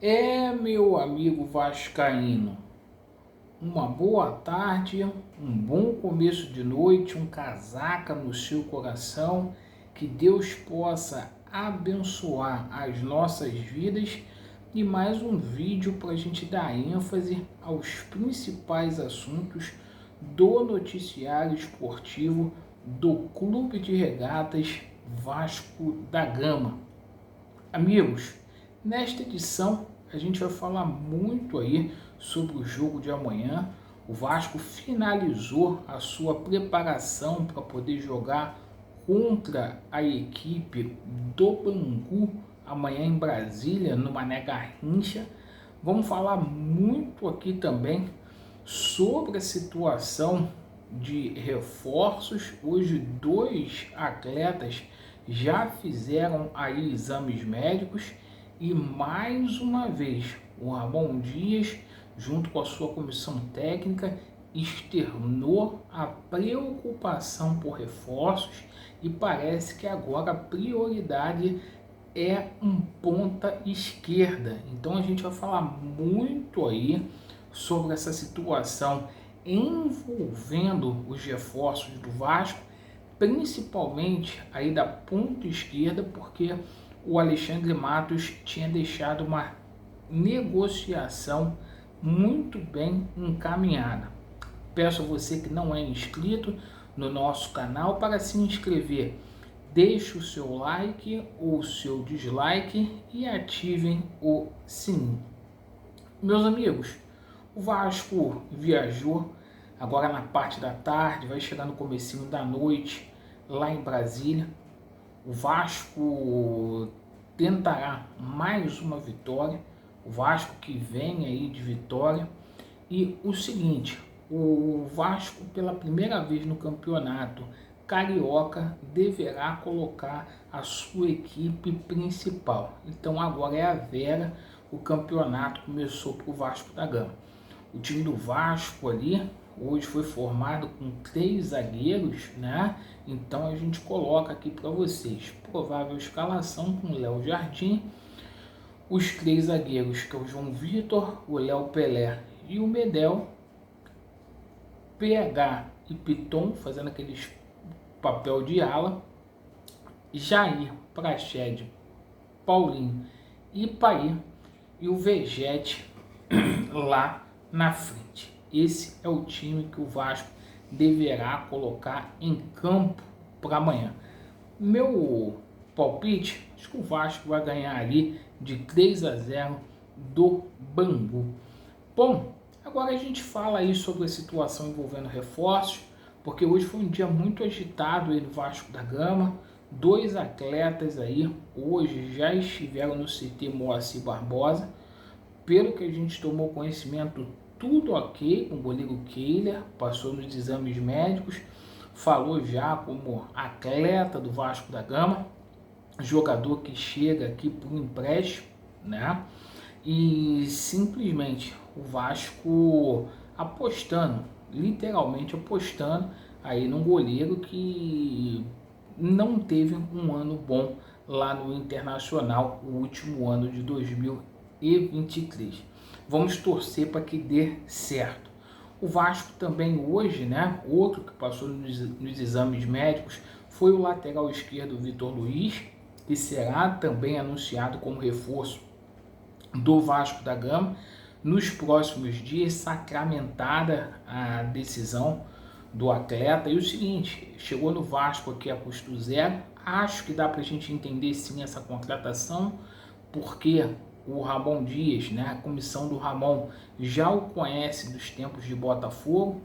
Meu amigo vascaíno, uma boa tarde, um bom começo de noite, um casaca no seu coração, que Deus possa abençoar as nossas vidas e mais um vídeo para a gente dar ênfase aos principais assuntos do noticiário esportivo do Clube de Regatas Vasco da Gama. Amigos, nesta edição a gente vai falar muito aí sobre o jogo de amanhã. O Vasco finalizou a sua preparação para poder jogar contra a equipe do Bangu amanhã em Brasília, no Mané Garrincha. Vamos falar muito aqui também sobre a situação de reforços. Hoje dois atletas já fizeram aí exames médicos e mais uma vez o Ramon Dias, junto com a sua comissão técnica, externou a preocupação por reforços e parece que agora a prioridade é um ponta esquerda. Então a gente vai falar muito aí sobre essa situação envolvendo os reforços do Vasco, principalmente aí da ponta esquerda, porque o Alexandre Matos tinha deixado uma negociação muito bem encaminhada. Peço a você que não é inscrito no nosso canal para se inscrever. Deixe o seu like ou o seu dislike e ativem o sininho. Meus amigos, o Vasco viajou agora na parte da tarde, vai chegar no comecinho da noite lá em Brasília. O Vasco tentará mais uma vitória, o Vasco que vem aí de vitória. E o seguinte, o Vasco pela primeira vez no campeonato carioca deverá colocar a sua equipe principal. Então agora é a Vera, o campeonato começou para o Vasco da Gama. O time do Vasco ali hoje foi formado com 3 zagueiros, né? Então a gente coloca aqui para vocês provável escalação com Léo Jardim, os 3 zagueiros que é o João Vitor, o Léo Pelé e o Medel, PH e Piton fazendo aqueles papel de ala, Jair, Prached, Paulinho e Paí e o Vegete lá na frente. Esse é o time que o Vasco deverá colocar em campo para amanhã. Meu palpite, acho que o Vasco vai ganhar ali de 3-0 do Bangu. Bom, agora a gente fala aí sobre a situação envolvendo reforços, porque hoje foi um dia muito agitado aí no Vasco da Gama. 2 atletas aí hoje já estiveram no CT Moacir Barbosa. Pelo que a gente tomou conhecimento, tudo ok com o goleiro Keiler, passou nos exames médicos, falou já como atleta do Vasco da Gama, jogador que chega aqui por empréstimo, né? E simplesmente o Vasco apostando, literalmente apostando aí num goleiro que não teve um ano bom lá no Internacional, o último ano de 2023. Vamos torcer para que dê certo. O Vasco também hoje, né, outro que passou nos exames médicos foi o lateral esquerdo Vitor Luiz, que será também anunciado como reforço do Vasco da Gama. Nos próximos dias, sacramentada a decisão do atleta. E o seguinte, chegou no Vasco aqui a custo zero. Acho que dá para a gente entender sim essa contratação, porque o Ramon Dias, né, a comissão do Ramon já o conhece dos tempos de Botafogo.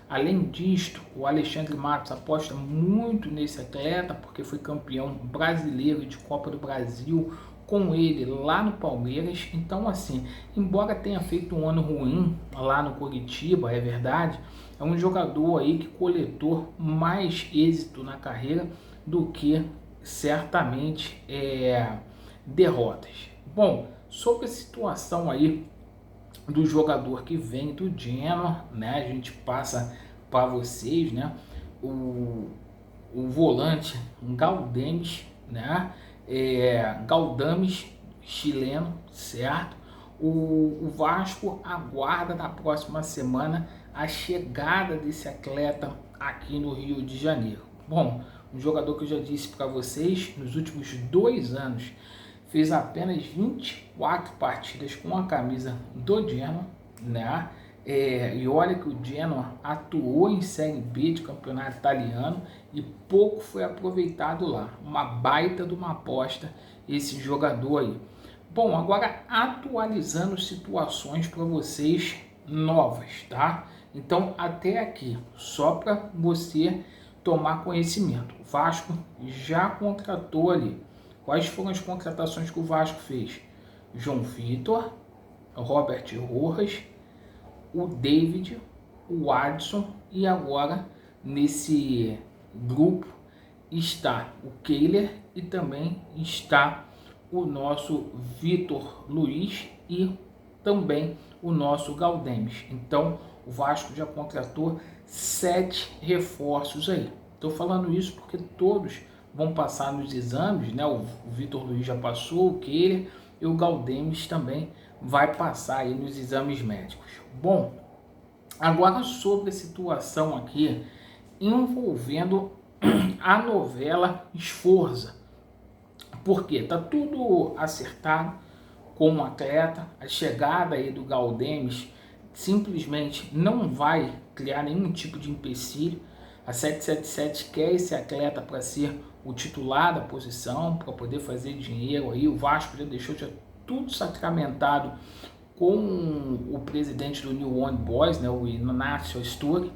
Além disto, o Alexandre Matos aposta muito nesse atleta, porque foi campeão brasileiro de Copa do Brasil com ele lá no Palmeiras. Então assim, embora tenha feito um ano ruim lá no Coritiba, é verdade, é um jogador aí que coletou mais êxito na carreira do que certamente derrotas. Bom, sobre a situação aí do jogador que vem do Genoa, né, a gente passa para vocês, né, o volante Galdames, né, Galdames, chileno, certo? o Vasco aguarda na próxima semana a chegada desse atleta aqui no Rio de Janeiro. Bom, um jogador que eu já disse para vocês, nos últimos 2 anos, fez apenas 24 partidas com a camisa do Genoa, né? E olha que o Genoa atuou em Série B de campeonato italiano e pouco foi aproveitado lá. Uma baita de uma aposta esse jogador aí. Bom, agora atualizando situações para vocês novas, tá? Então até aqui, só para você tomar conhecimento. O Vasco já contratou ali. Quais foram as contratações que o Vasco fez? João Vitor, Robert Rojas, o David, o Adson e agora nesse grupo está o Kehler e também está o nosso Vitor Luiz e também o nosso Galdemes. Então o Vasco já contratou 7 reforços aí. Estou falando isso porque todos vão passar nos exames, né? O Vitor Luiz já passou, o Kehler e o Galdemes também vai passar aí nos exames médicos. Bom, agora sobre a situação aqui envolvendo a novela Sforza. Porque tá tudo acertado com o atleta, a chegada aí do Galdemes simplesmente não vai criar nenhum tipo de empecilho. A 777 quer esse atleta para ser o titular da posição, para poder fazer dinheiro aí. O Vasco já deixou tudo sacramentado com o presidente do New One Boys, né, o Inácio Astori,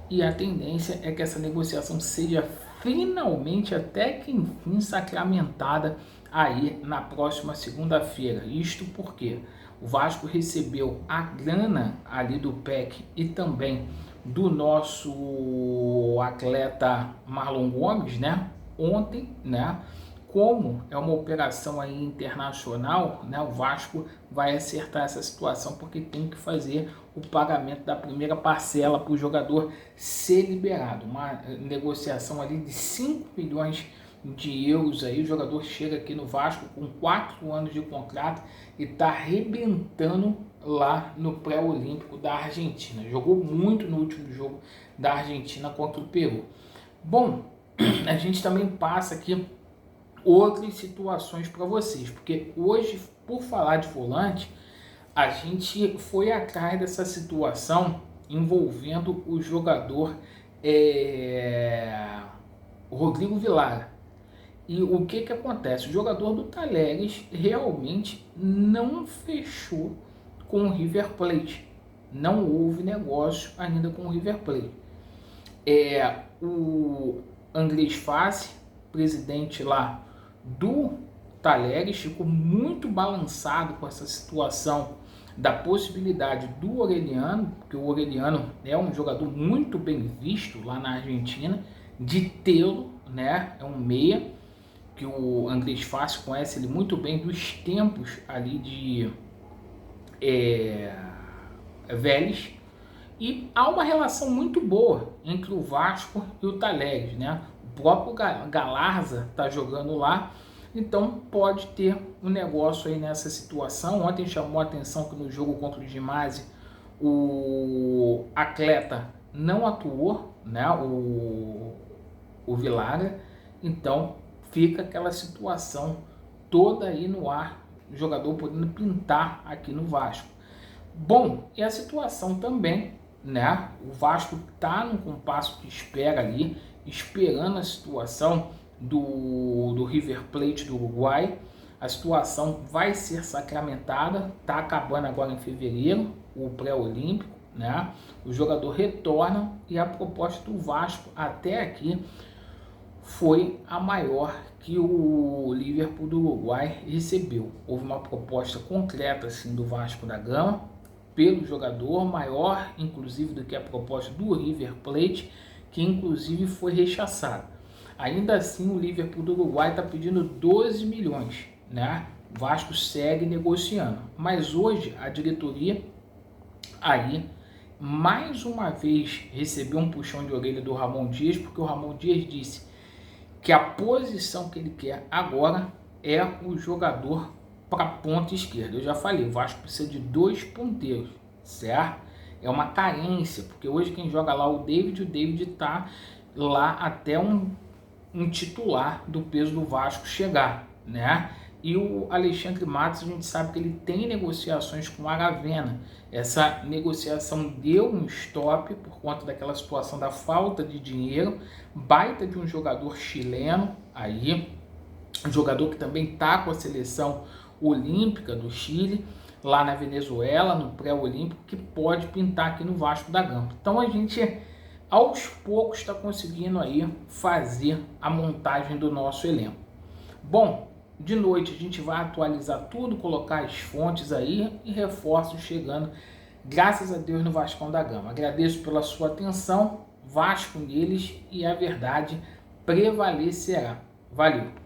e a tendência é que essa negociação seja finalmente, até que enfim, sacramentada aí na próxima segunda-feira. Isto porque o Vasco recebeu a grana ali do PEC e também do nosso atleta Marlon Gomes, né, ontem, né. Como é uma operação aí internacional, né, o Vasco vai acertar essa situação porque tem que fazer o pagamento da primeira parcela para o jogador ser liberado. Uma negociação ali de 5 milhões de euros aí. O jogador chega aqui no Vasco com 4 anos de contrato e está arrebentando lá no pré-olímpico da Argentina. Jogou muito no último jogo da Argentina contra o Peru. Bom, a gente também passa aqui outras situações para vocês, porque hoje, por falar de volante, a gente foi atrás dessa situação envolvendo o jogador Rodrigo Vilara. E o que acontece? O jogador do Talleres realmente não fechou com o River Plate. Não houve negócio ainda com o River Plate. O Andrés Fassi, presidente lá do Talleres, ficou muito balançado com essa situação da possibilidade do Orelhano, porque o Orelhano é um jogador muito bem visto lá na Argentina, de tê-lo, né? É um meia que o Andrés Fassi conhece ele muito bem dos tempos ali de Vélez, e há uma relação muito boa entre o Vasco e o Talleres, né? O próprio Galarza está jogando lá, então pode ter um negócio aí nessa situação. Ontem chamou a atenção que no jogo contra o Gimase o atleta não atuou, né? O Vilara, então fica aquela situação toda aí no ar, o jogador podendo pintar aqui no Vasco. Bom, e a situação também, né? O Vasco está num compasso de espera ali, esperando a situação do River Plate do Uruguai. A situação vai ser sacramentada, está acabando agora em fevereiro, o pré-olímpico, né? O jogador retorna e a proposta do Vasco até aqui foi a maior que o Liverpool do Uruguai recebeu. Houve uma proposta concreta assim, do Vasco da Gama pelo jogador, maior inclusive do que a proposta do River Plate, que inclusive foi rechaçada. Ainda assim, o Liverpool do Uruguai está pedindo 12 milhões, né? O Vasco segue negociando, mas hoje a diretoria aí mais uma vez recebeu um puxão de orelha do Ramon Dias, porque o Ramon Dias disse que a posição que ele quer agora é o jogador para a ponta esquerda. Eu já falei, o Vasco precisa de 2 ponteiros, certo? É uma carência, porque hoje quem joga lá o David tá lá até um titular do peso do Vasco chegar, né? E o Alexandre Matos, a gente sabe que ele tem negociações com o Aravena. Essa negociação deu um stop por conta daquela situação da falta de dinheiro. Baita de um jogador chileno aí, um jogador que também está com a seleção olímpica do Chile, lá na Venezuela, no pré-olímpico, que pode pintar aqui no Vasco da Gama. Então a gente, aos poucos, está conseguindo aí fazer a montagem do nosso elenco. Bom, de noite a gente vai atualizar tudo, colocar as fontes aí e reforços chegando, graças a Deus, no Vascão da Gama. Agradeço pela sua atenção, Vasco neles, e a verdade prevalecerá. Valeu!